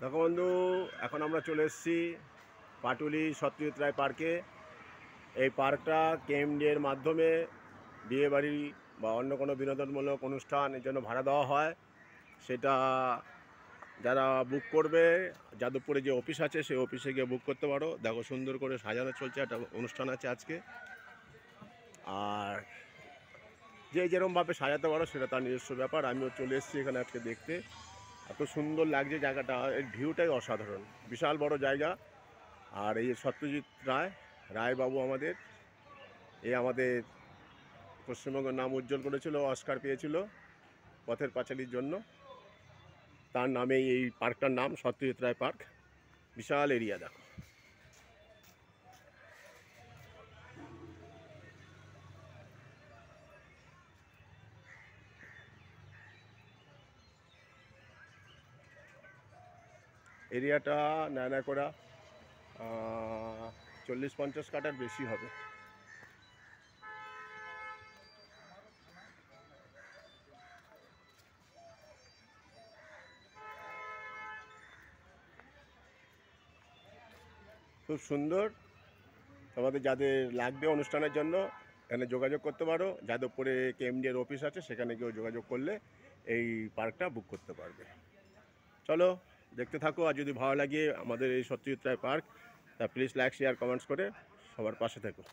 দেখো বন্ধু, এখন আমরা চলে এসেছি পাটুলি সত্যজিৎ রায় পার্কে। এই পার্কটা কেএমডি এর মাধ্যমে বিয়েবাড়ি বা অন্য কোনো বিনোদনমূলক অনুষ্ঠানের জন্য ভাড়া দেওয়া হয়। সেটা যারা বুক করবে, যাদবপুরে যে অফিস আছে সেই অফিসে গিয়ে বুক করতে পারো। দেখো সুন্দর করে সাজানো চলছে, একটা অনুষ্ঠান আছে আজকে। আর যে যেরকমভাবে সাজাতে পারো সেটা তার নিজস্ব ব্যাপার। আমিও চলে এসেছি এখানে আজকে দেখতে। এত সুন্দর লাগছে জায়গাটা, এর ভিউটাই অসাধারণ, বিশাল বড় জায়গা। আর এই সত্যজিৎ রায়বাবু আমাদের আমাদের পশ্চিমবঙ্গের নাম উজ্জ্বল করেছিল, অস্কার পেয়েছিল পথের পাঁচালীর জন্য। তার নামেই এই পার্কটার নাম সত্যজিৎ রায় পার্ক। বিশাল এরিয়া দেখো। এরিয়াটা নায়না করা 40-50 কাঠার বেশি হবে। খুব সুন্দর। তোমাদের যাদের লাগবে অনুষ্ঠানের জন্য এখানে যোগাযোগ করতে পারো। যাদবপুরে কেএমডি এর অফিস আছে, সেখানে গিয়েও যোগাযোগ করলে এই পার্কটা বুক করতে পারবে। চলো দেখতে থাকো। আর যদি ভালো লাগে আমাদের এই সত্যজিৎ রায় পার্ক, তা প্লিজ লাইক শেয়ার কমেন্টস করে সবার পাশে থেকো।